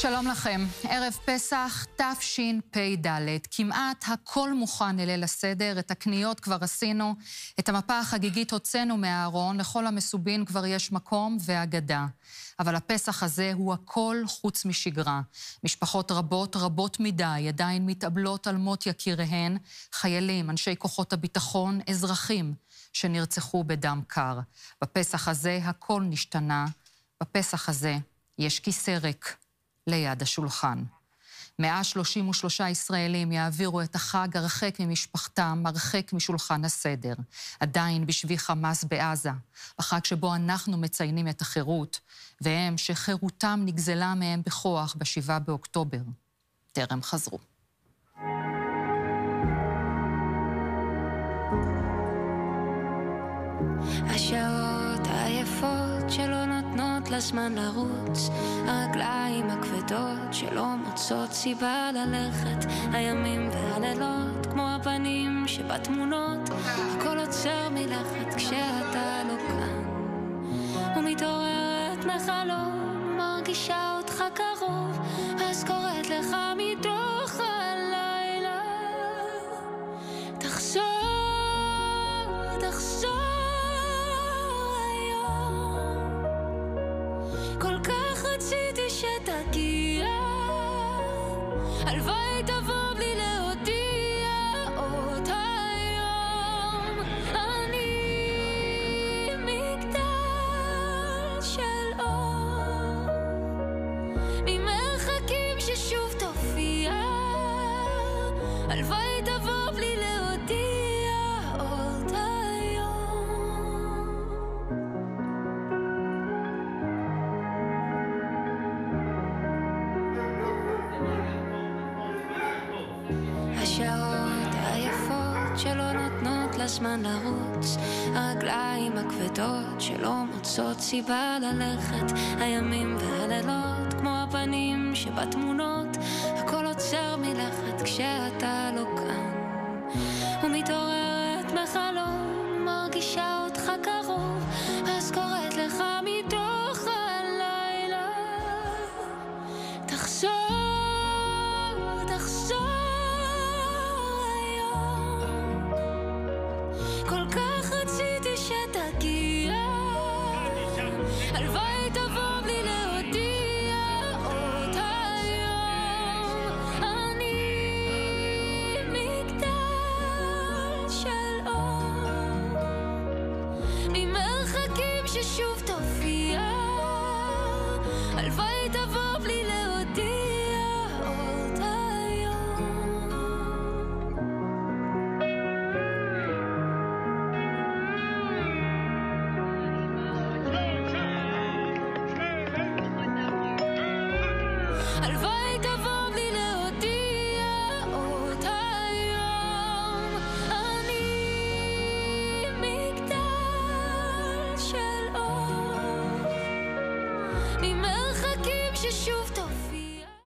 שלום לכם. ערב פסח תשפ"ד. כמעט הכל מוכן לליל הסדר, את הקניות כבר עשינו, את המפה החגיגית הוצאנו מהארון, לכל המסובין כבר יש מקום והגדה. אבל הפסח הזה הוא הכל חוץ משגרה. משפחות רבות מדי עדיין מתאבלות על מות יקיריהן, חיילים, אנשי כוחות הביטחון, אזרחים שנרצחו בדם קר. בפסח הזה הכל נשתנה, בפסח הזה יש כיסא ריק ליד השולחן. 133 ישראלים יעבירו את החג הרחק ממשפחתם, הרחק משולחן הסדר. עדיין בשבי חמאס בעזה, בחג שבו אנחנו מציינים את החירות, והם שחירותם נגזלה מהם בכוח ב7 באוקטובר. טרם חזרו. השעות היפות שלא נותנות לזמן לרוץ, הרגליים הכבדות שלא מוצאות סיבה ללכת, הימים והלילות כמו הפנים שבתמונות, הכל עוצר מלכת כשאתה לא כאן, ומתעוררת מחלום, מרגישה אותך קרוב, אז קוראת לך מתוך הלילה, תחזור כל כך רציתי שתגיע, הלוואי תבוא בלי להודיע עוד היום. אני מגדל של אור, ממרחקים ששוב תופיע, הלוואי תבוא בלי להודיע עוד היום. השעות היפות שלא נותנות לזמן לרוץ, הרגליים הכבדות שלא מוצאות סיבה ללכת, הימים והלילות כמו הפנים שבתמונות, הכל עוצר מלכת כשאתה לא כאן, ומתעוררת מחלום, מרגישה אותך קרוב, אז קוראת לך מתוך הלילה, תחזור כל כך רציתי שתגיע, הלוואי תבוא בלי להודיע עוד היום. אני מגדל של אור, ממרחקים ששוב תופיע, הלוואי תבוא בלי להודיע עוד היום. הלוואי